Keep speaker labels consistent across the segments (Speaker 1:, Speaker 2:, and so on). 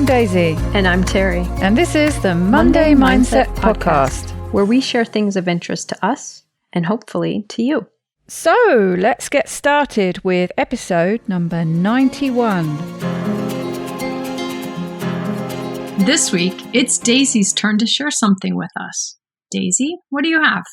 Speaker 1: I'm Daisy.
Speaker 2: And I'm Terri.
Speaker 1: And this is the Monday Mindset Podcast,
Speaker 2: where we share things of interest to us and hopefully to you.
Speaker 1: So let's get started with episode number 91.
Speaker 2: This week, it's Daisy's turn to share something with us. Daisy, what do you have?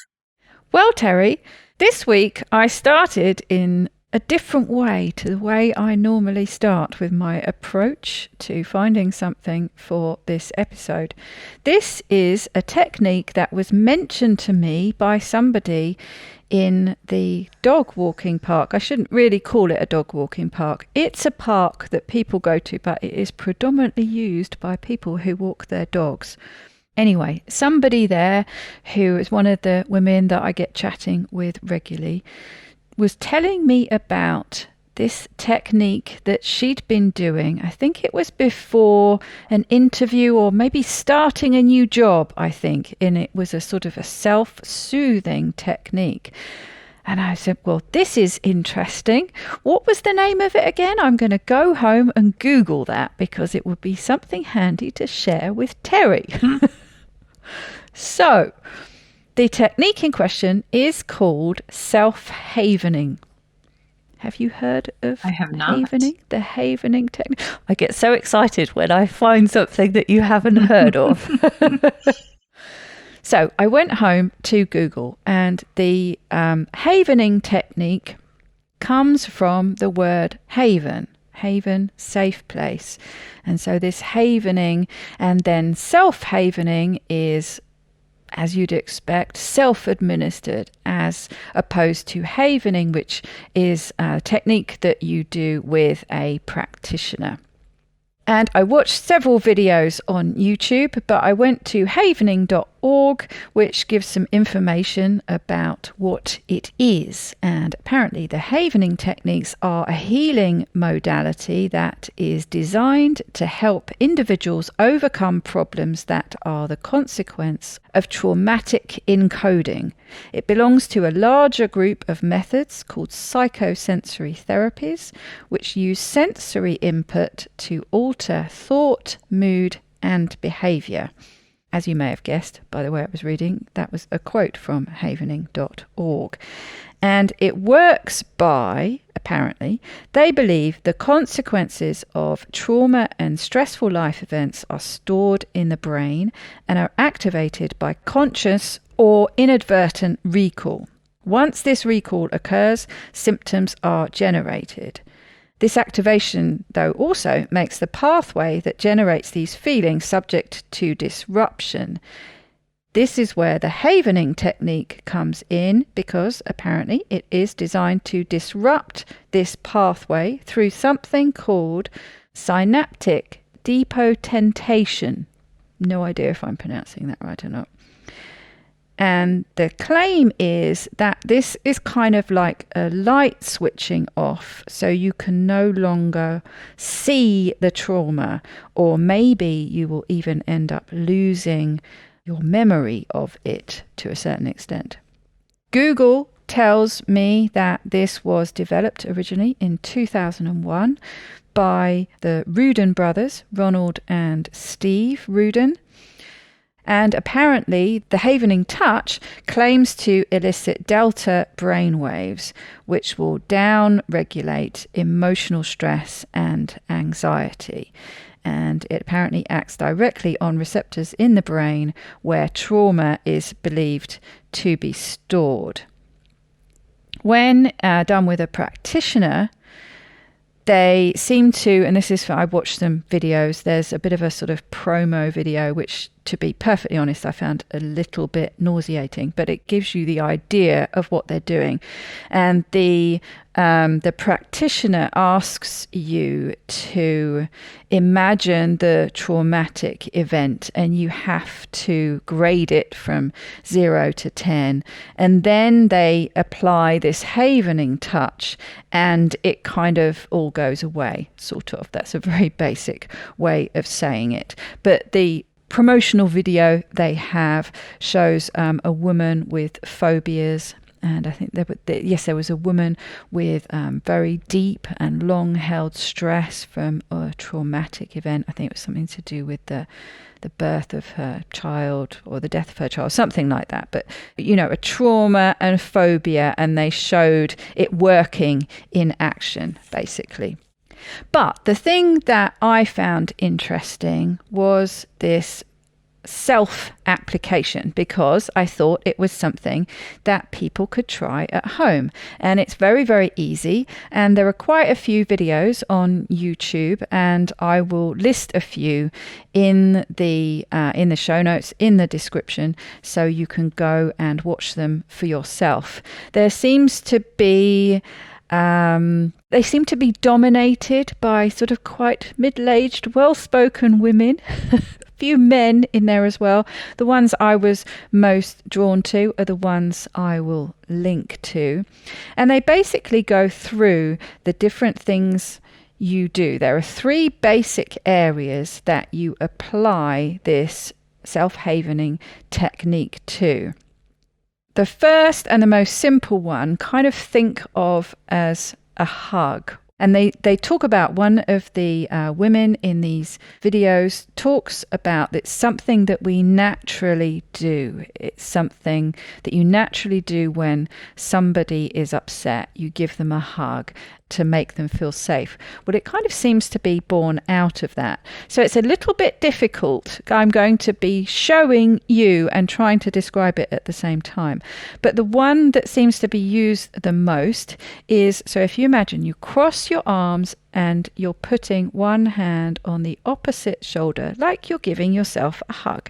Speaker 1: Well, Terri, this week I started in a different way to the way I normally start with my approach to finding something for this episode. This is a technique that was mentioned to me by somebody in the dog walking park. I shouldn't really call it a dog walking park. It's a park that people go to, but it is predominantly used by people who walk their dogs. Anyway, somebody there who is one of the women that I get chatting with regularly was telling me about this technique that she'd been doing. I think it was before an interview or maybe starting a new job, I think. And it was a sort of a self-soothing technique. And I said, well, this is interesting. What was the name of it again? I'm going to go home and Google that because it would be something handy to share with Terri. So, the technique in question is called self-havening. Have you heard of
Speaker 2: I have not.
Speaker 1: havening? The havening technique. I get so excited when I find something that you haven't heard of. So I went home to Google, and the havening technique comes from the word haven. Haven, safe place. And so this havening and then self-havening is, as you'd expect, self-administered, as opposed to havening, which is a technique that you do with a practitioner. And I watched several videos on YouTube, but I went to havening.org, which gives some information about what it is. And apparently the havening techniques are a healing modality that is designed to help individuals overcome problems that are the consequence of traumatic encoding. It belongs to a larger group of methods called psychosensory therapies, which use sensory input to alter thought, mood, and behavior. As you may have guessed by the way I was reading, that was a quote from havening.org. And it works by, apparently, they believe the consequences of trauma and stressful life events are stored in the brain and are activated by conscious or inadvertent recall. Once this recall occurs, symptoms are generated. This activation, though, also makes the pathway that generates these feelings subject to disruption. This is where the havening technique comes in, because apparently it is designed to disrupt this pathway through something called synaptic depotentation. No idea if I'm pronouncing that right or not. And the claim is that this is kind of like a light switching off, so you can no longer see the trauma, or maybe you will even end up losing your memory of it to a certain extent. Google tells me that this was developed originally in 2001 by the Rudin brothers, Ronald and Steve Rudin. And apparently the havening touch claims to elicit delta brainwaves, which will down-regulate emotional stress and anxiety. And it apparently acts directly on receptors in the brain where trauma is believed to be stored. When done with a practitioner, they seem to, and this is, I watched some videos, there's a bit of a sort of promo video, which, to be perfectly honest, I found a little bit nauseating, but it gives you the idea of what they're doing. And the practitioner asks you to imagine the traumatic event, and you have to grade it from 0 to 10. And then they apply this havening touch, and it kind of all goes away, sort of. That's a very basic way of saying it. But the promotional video they have shows a woman with phobias And I think there was a woman with very deep and long-held stress from a traumatic event. I think it was something to do with the birth of her child or the death of her child, something like that. But, a trauma and phobia, and they showed it working in action, basically. But the thing that I found interesting was this self-application, because I thought it was something that people could try at home. And it's very, very easy. And there are quite a few videos on YouTube, and I will list a few in the show notes, in the description, so you can go and watch them for yourself. There seems to be they seem to be dominated by sort of quite middle-aged, well-spoken women. Few men in there as well. The ones I was most drawn to are the ones I will link to. And they basically go through the different things you do. There are 3 basic areas that you apply this self-havening technique to. The first and the most simple one, kind of think of as a hug. And they talk about, one of the women in these videos talks about it's something that we naturally do. It's something that you naturally do when somebody is upset. You give them a hug to make them feel safe. Well, it kind of seems to be born out of that. So it's a little bit difficult. I'm going to be showing you and trying to describe it at the same time. But the one that seems to be used the most is, so if you imagine you cross your arms and you're putting one hand on the opposite shoulder, like you're giving yourself a hug.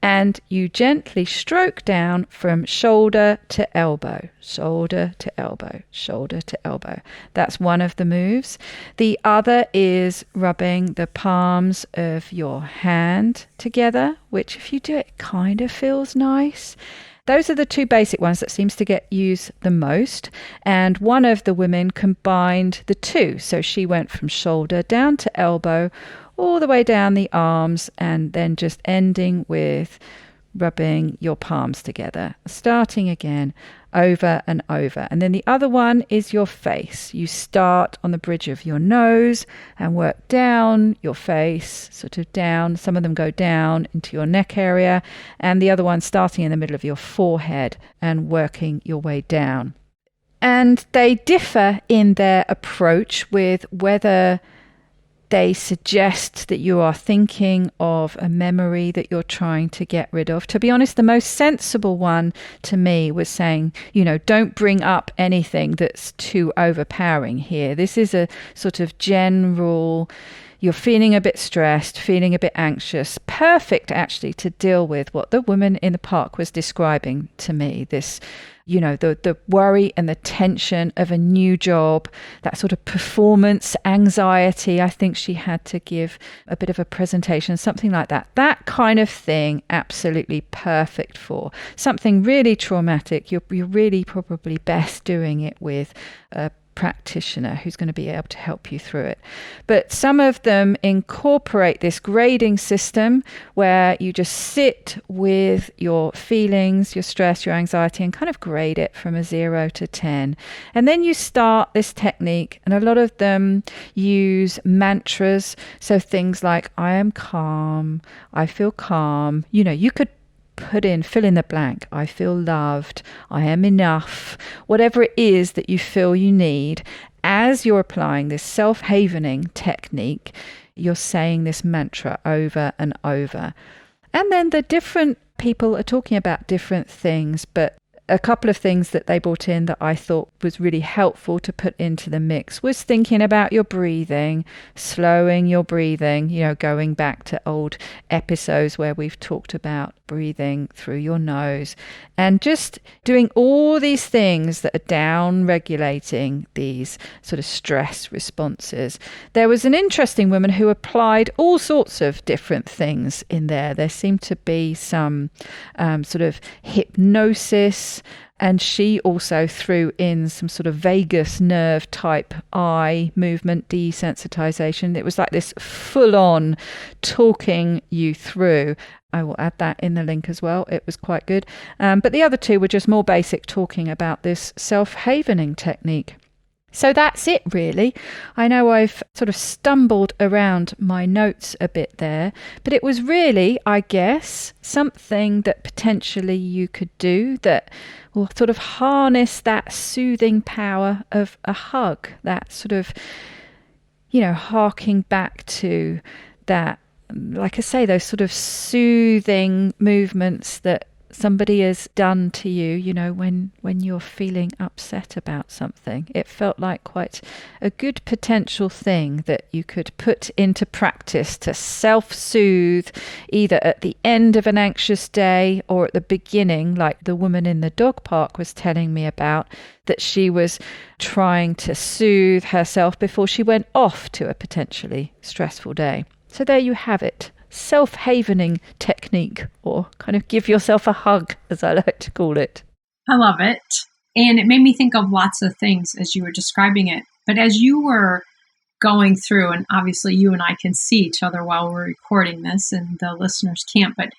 Speaker 1: And you gently stroke down from shoulder to elbow, shoulder to elbow, shoulder to elbow. That's one of the moves. The other is rubbing the palms of your hand together, which if you do it kind of feels nice. Those are the 2 basic ones that seems to get used the most. And one of the women combined the 2. So she went from shoulder down to elbow, all the way down the arms, and then just ending with rubbing your palms together, starting again over and over. And then the other one is your face. You start on the bridge of your nose and work down your face, sort of down. Some of them go down into your neck area, and the other one starting in the middle of your forehead and working your way down. And they differ in their approach with whether they suggest that you are thinking of a memory that you're trying to get rid of. To be honest, the most sensible one to me was saying, don't bring up anything that's too overpowering here. This is a sort of general, you're feeling a bit stressed, feeling a bit anxious. Perfect, actually, to deal with what the woman in the park was describing to me. This, the worry and the tension of a new job, that sort of performance anxiety. I think she had to give a bit of a presentation, something like that. That kind of thing, absolutely perfect for something really traumatic. You're really probably best doing it with a practitioner who's going to be able to help you through it. But some of them incorporate this grading system where you just sit with your feelings, your stress, your anxiety, and kind of grade it from a 0 to 10. And then you start this technique, and a lot of them use mantras. So things like, I am calm, I feel calm. You could fill in the blank. I feel loved. I am enough. Whatever it is that you feel you need, as you're applying this self-havening technique, you're saying this mantra over and over. And then the different people are talking about different things, but a couple of things that they brought in that I thought was really helpful to put into the mix was thinking about your breathing, slowing your breathing, going back to old episodes where we've talked about breathing through your nose, and just doing all these things that are down regulating these sort of stress responses. There was an interesting woman who applied all sorts of different things in there. There seemed to be some sort of hypnosis, and she also threw in some sort of vagus nerve type eye movement desensitization. It was like this full on talking you through I will add that in the link as well. It was quite good. But the other two were just more basic, talking about this self-havening technique. So that's it, really. I know I've sort of stumbled around my notes a bit there, but it was really, I guess, something that potentially you could do that will sort of harness that soothing power of a hug, that sort of, harking back to that, like I say, those sort of soothing movements that somebody has done to you, when you're feeling upset about something. It felt like quite a good potential thing that you could put into practice to self-soothe, either at the end of an anxious day or at the beginning, like the woman in the dog park was telling me about, that she was trying to soothe herself before she went off to a potentially stressful day. So there you have it. Self-havening technique, or kind of give yourself a hug, as I like to call it.
Speaker 2: I love it. And it made me think of lots of things as you were describing it. But as you were going through, and obviously you and I can see each other while we're recording this, and the listeners can't, but,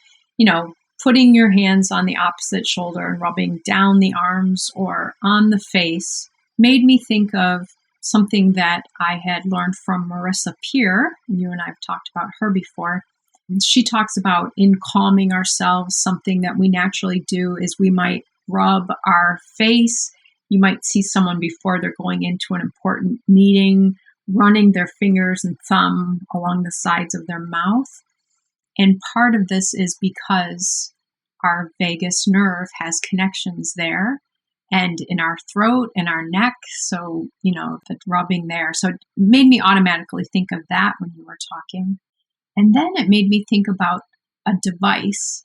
Speaker 2: putting your hands on the opposite shoulder and rubbing down the arms or on the face made me think of something that I had learned from Marissa Peer. You and I have talked about her before. She talks about, in calming ourselves, something that we naturally do is we might rub our face. You might see someone before they're going into an important meeting, running their fingers and thumb along the sides of their mouth. And part of this is because our vagus nerve has connections there and in our throat and our neck. So, the rubbing there. So it made me automatically think of that when you were talking. And then it made me think about a device.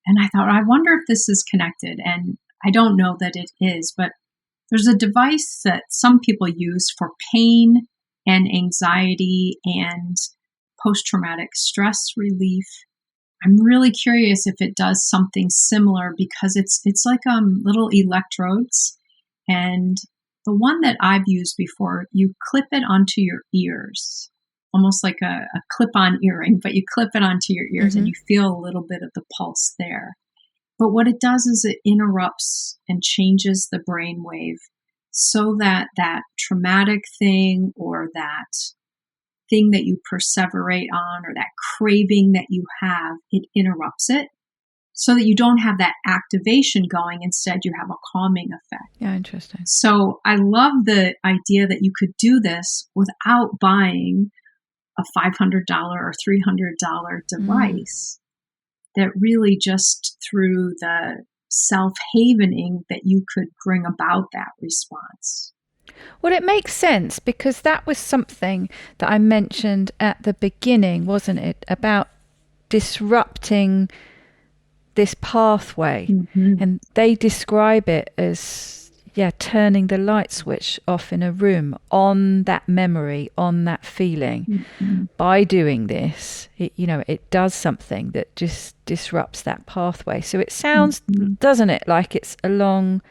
Speaker 2: And I thought, I wonder if this is connected. And I don't know that it is, but there's a device that some people use for pain and anxiety and post-traumatic stress relief. I'm really curious if it does something similar, because it's like little electrodes. And the one that I've used before, you clip it onto your ears. Almost like a clip-on earring, but you clip it onto your ears and you feel a little bit of the pulse there. But what it does is it interrupts and changes the brain wave so that that traumatic thing or that thing that you perseverate on or that craving that you have, it interrupts it so that you don't have that activation going. Instead, you have a calming effect.
Speaker 1: Yeah, interesting.
Speaker 2: So I love the idea that you could do this without buying a $500 or $300 device, that really just through the self-havening that you could bring about that response.
Speaker 1: Well, it makes sense, because that was something that I mentioned at the beginning, wasn't it? About disrupting this pathway. And they describe it as, turning the light switch off in a room on that memory, on that feeling. By doing this, it does something that just disrupts that pathway. So it sounds, doesn't it, like it's along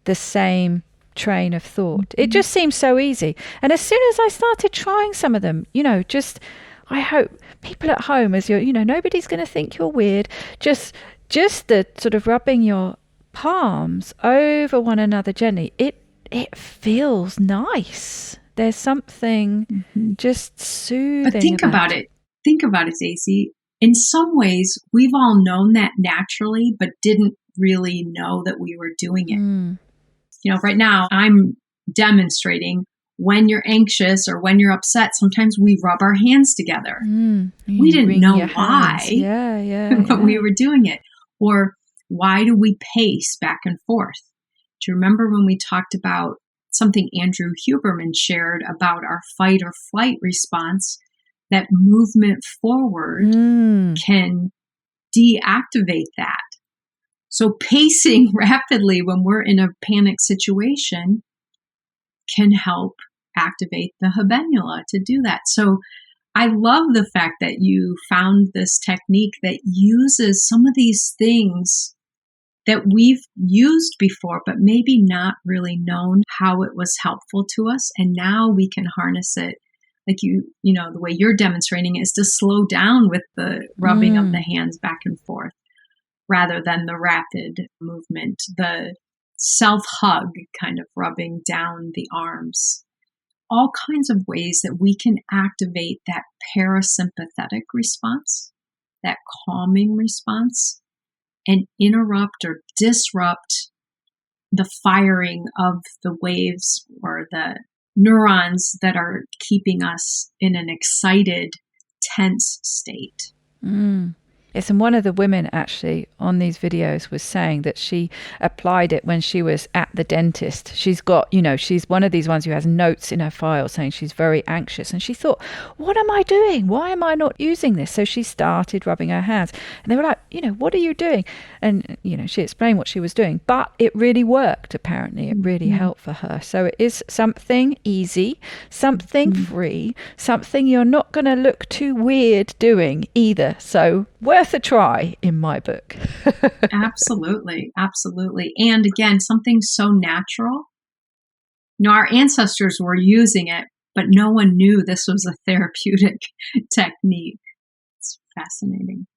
Speaker 1: the same train of thought. It just seems so easy. And as soon as I started trying some of them, I hope people at home, as you're, nobody's going to think you're weird. Just the sort of rubbing your palms over one another gently, it feels nice. There's something just soothing.
Speaker 2: But think about it, Daisy. In some ways, we've all known that naturally, but didn't really know that we were doing it. Right now I'm demonstrating when you're anxious or when you're upset, sometimes we rub our hands together. We didn't know why, but we were doing it. Or why do we pace back and forth? Do you remember when we talked about something Andrew Huberman shared about our fight or flight response, that movement forward can deactivate that? So pacing rapidly when we're in a panic situation can help activate the habenula to do that. So I love the fact that you found this technique that uses some of these things that we've used before, but maybe not really known how it was helpful to us. And now we can harness it the way you're demonstrating is to slow down with the rubbing of the hands back and forth rather than the rapid movement, the self-hug kind of rubbing down the arms. All kinds of ways that we can activate that parasympathetic response, that calming response, and interrupt or disrupt the firing of the waves or the neurons that are keeping us in an excited, tense state.
Speaker 1: Yes, and one of the women actually on these videos was saying that she applied it when she was at the dentist. She's got, she's one of these ones who has notes in her file saying she's very anxious. And she thought, what am I doing? Why am I not using this? So she started rubbing her hands. And they were like, what are you doing? And, she explained what she was doing. But it really worked, apparently. It really helped for her. So it is something easy, something free, something you're not going to look too weird doing either. So worth a try in my book.
Speaker 2: Absolutely. Absolutely. And again, something so natural. Our ancestors were using it, but no one knew this was a therapeutic technique. It's fascinating.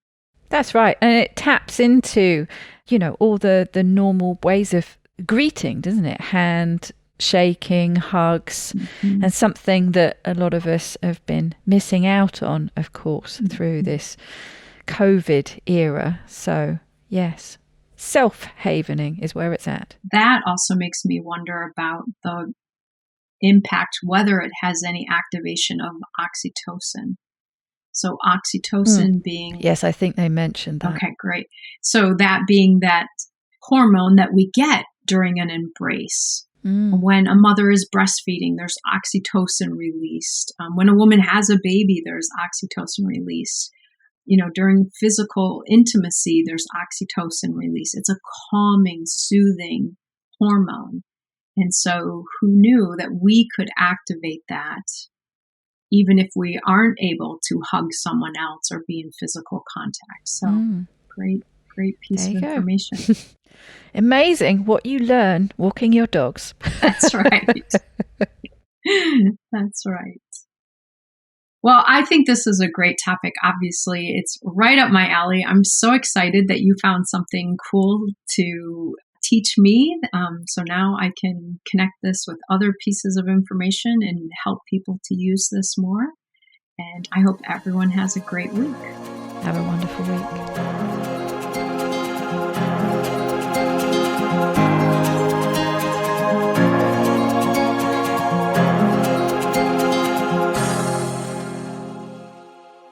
Speaker 1: That's right. And it taps into, all the normal ways of greeting, doesn't it? Hand shaking, hugs, and something that a lot of us have been missing out on, of course, through this COVID era. So yes, self-havening is where it's at.
Speaker 2: That also makes me wonder about the impact, whether it has any activation of oxytocin. So oxytocin being...
Speaker 1: Yes, I think they mentioned that.
Speaker 2: Okay, great. So that being that hormone that we get during an embrace. When a mother is breastfeeding, there's oxytocin released. When a woman has a baby, there's oxytocin released. During physical intimacy, there's oxytocin release. It's a calming, soothing hormone. And so who knew that we could activate that even if we aren't able to hug someone else or be in physical contact? So great piece of information.
Speaker 1: Amazing what you learn walking your dogs.
Speaker 2: That's right. That's right. Well, I think this is a great topic. Obviously, it's right up my alley. I'm so excited that you found something cool to teach me. So now I can connect this with other pieces of information and help people to use this more. And I hope everyone has a great week.
Speaker 1: Have a wonderful week.